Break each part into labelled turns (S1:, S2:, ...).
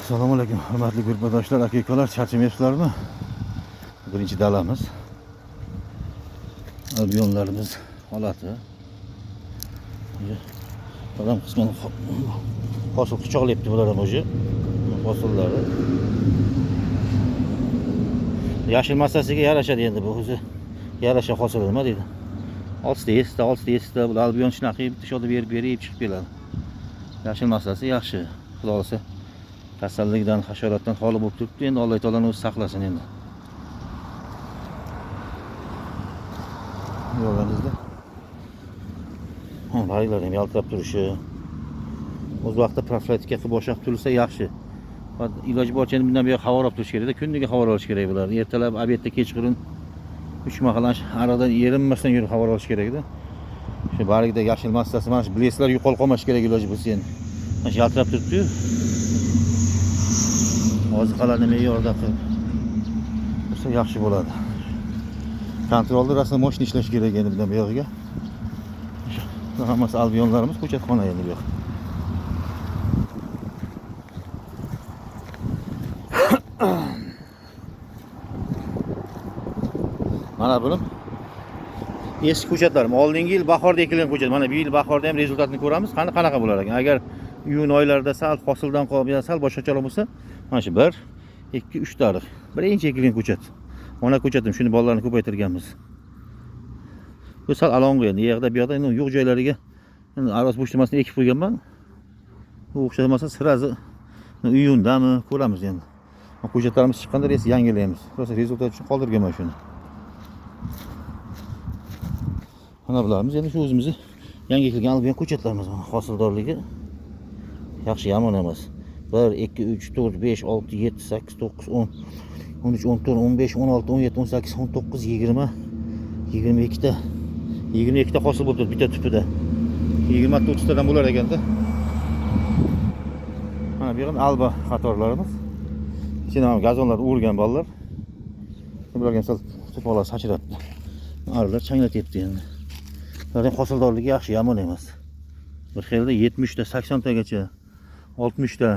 S1: Assalomu alaykum, hurmatli gurbadoshllar, aka-ukalar, charchamayapsizlarmi? Birinchi dalamiz. Albionlarimiz holati. Odam qisman hosil quchoqlayapti bular ham o'zi. Hosillari. Yashil massasiga yarashadi endi bu o'zi. Yarasha hosil nima deydi? 6 ta bular albion shunaqa bitta shoda berib chiqib keladi. Yashil massasi yaxshi. Xudo xolasa kasallikdan, hasharotdan xoli bo'lib turibdi. Endi Alloh taoloning o'zi saqlasin endi. Yo'g'ingizda. Barilar ham yaltirab turishi. O'z vaqtida profilaktika qilib boshqa turilsa yaxshi. Iloji boricha endi bundan buyoq havo olib turish kerak-da. Kuniga havo olish kerak bular. Ertalab, obedda, kechqurun 3 mahal aradan yerinmasdan yurib havo olish kerak-da. Shu barigida yashil massasi mana shu bleslar yo'qolib qolmash kerak iloji bo'lsa endi. Mana shu yaltirab turibdi-yu. Oziqalarni me'yorida qilib bo'lsa yaxshi bo'ladi. Kontrolda rasman mashina ishlash kerak endi bundan buyog'iga. Hammasi albionlarimiz ko'chatxona endi bu yoq. Mana bunim eski ko'chatlarim. Oldingi yil bahorda ekilgan ko'chat. Mana bu yil bahorda ham rezultatini ko'ramiz. Qanaqa bo'lar ekan? Agar iyun oylarida sal hosildan qolib, ya sal boshqacharoq bo'lsa, mana shu 1, 2, 3 tariq. Birinchi ekilgan ko'chat. Ona ko'chatim, shuni bolalarni ko'paytirganmiz. Bu sal alonga endi, yerda bu yoqda endi yo'q joylariga endi aros bo'shtamasini ekib qo'yganman. Bu o'xshamasa sirazi iyundami ko'ramiz endi. Ko'chatlarimiz chiqqanda esa yangilaymiz. Rosa rezultat uchun qoldirganman shuni. Mana bularimiz endi shu o'zimizni yangi ekilgan albion ko'chatlarimiz mana hosildorligi yaxshi, yomon emas. 1, 2, 3, 4, 5, 6, 7, 8, 9, 10, 13, 14, 15, 16, 17, 18, 19, 20, 22 ta. 22 ta hosil bo'ldi bitta tupida. 20 ta 30 tadan bo'lar ekanda. Mana bu yerda alba qatorlarimiz. Ichida ham gazonlar urgan bolalar. Bularga sal to'pollar sachrabdi. Arlar changlatyapti endi. Ularning hosildorligi yaxshi, yomon emas. Bir xilda 70 ta, 80 tagacha, 60 ta.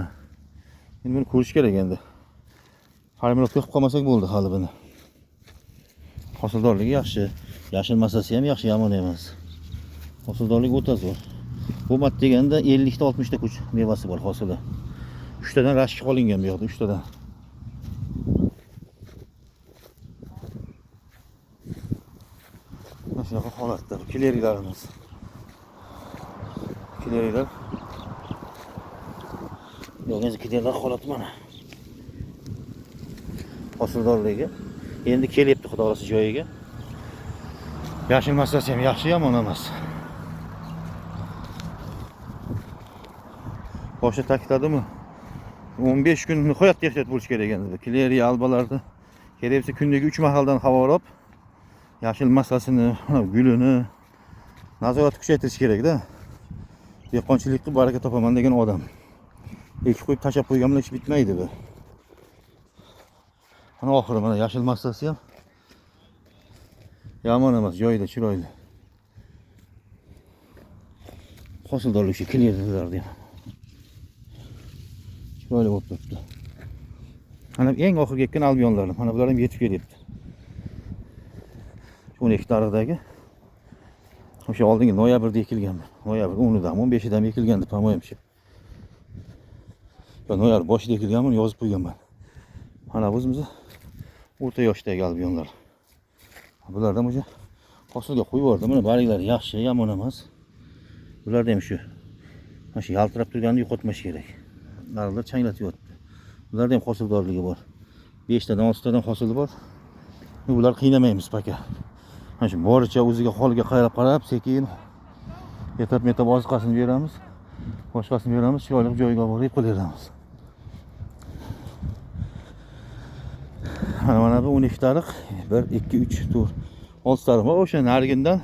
S1: Endi buni ko'rish kerak endi. Farmirovka qilib qolmasak bo'ldi hali buni. Hosildorligi yaxshi. Yashil massasi ham yaxshi, yomon emas. Hosildorligi o'ta zo'r. Bu mat deganda 50 ta 60 ta kuch mevasi bor hosili. 3 tadan rashk qolingan bu yoqda, 3 tadan. Mana shunaqa holatda kilerilarimiz. Kilerilar. Yo'g'ingiz kilerilar holati mana. Hosildorligi endi kelyapti xudo xolasa joyiga. Yashil massasi ham yaxshi, yomon emas. Boshqa ta'kidladimmi? 15 kun nihoyatda ehtiyot bo'lish kerak endi. Kileri albalarda keraksa kundaga 3 mahaldan havo olib, yashil massasini, gulini nazorat kuchaytirish kerak-da. Dehqonchilik qilib baraka topaman degan odam. Ekib qo'yib tashab qo'ygan bilan ish bitmaydi bu. Mana oxiri mana yashil massasi ham yomon emas, joyida, chiroyli. Hosildorlik shu kilerilarda ham chiroyli bo'lib turibdi. Mana eng oxirgi ekkan albionlarim, mana bular ham yetib kelyapti. 12 tariqdagi o'sha oldingi noyabrda ekilgan. Noyabr 10-dan, 15-dan ekilgandi, по-моему. Yo, noyabr boshida ekilganmi, yozib qo'yganman. Mana o'zimiz o'rta yoshdagi albionlar. Bulardan o'sha hosilga qo'yib yubordim. Mana bariklari yaxshi, yomon emas. Bularda ham shu. Mana shu yaltirab turganini yo'qotmash kerak. Barilar changlatyapti. Bularda ham hosildorligi bor. 5 tadan 6 tadan hosili bor. Bular qiynamaymiz paka. Mana shu boricha o'ziga holiga qarab, sekin etap oziqasini beramiz. Boshqasini beramiz, chiroyli joyiga olib borib qo'yamiz. Mana bu 12 tariq, 1, 2, 3, 4, 6 tariq bor. O'sha narigindan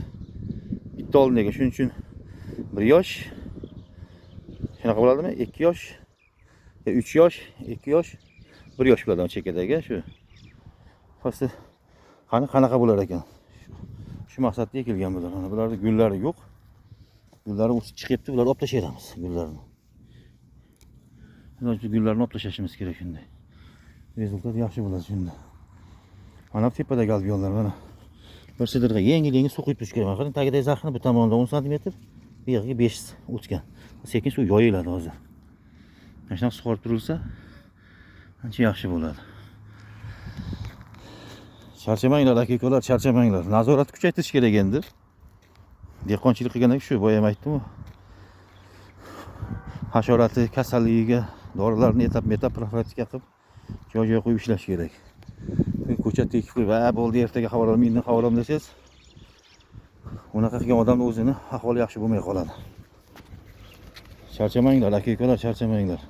S1: bitta oldinga, shuning uchun 1 yosh. Shunaqa bo'ladimi? 2 yosh, 3 yosh, 2 yosh, 1 yosh bo'ladi chekadagi shu. Faqat qanaqa bo'lar ekan? Shu maqsadda ekilgan bular. Mana bularda gullari yo'q. Gullari o'sib chiqibdi, bularni olib tashlaymiz gullarni. Iloji gullarni olib tashlashimiz kerak shunday. Rezultat yaxshi bo'ladi shunda. Mana bu tepadagi alveollar mana. Bir sidirga yengil suv quyib turish kerak. Qarang, tagidagi zaxni bu tomonda 10 sm, bu yerga 5 o'tgan. Sekin suv yoyiladi hozir. Mana shunaqa sug'orib turilsa, ancha yaxshi bo'ladi. Charchamanglar aka-ukalar, charchamanglar. Nazoratni kuchaytirish kerak endi. Dehqonchilik qilgandan shu boya ham aytdim-ku. Hasharoti kasalligiga dorilarni etap-etap profilaktika qilib, joy-joy qo'yib ishlash kerak. Ko'cha tekib qo'yib, "Va bo'ldi, ertaga havo olaman, indin havo olaman" desangiz, unaqa qilgan odamning o'zini ahvoli yaxshi bo'lmay qoladi. Charchamanglar aka-ukalar, charchamanglar.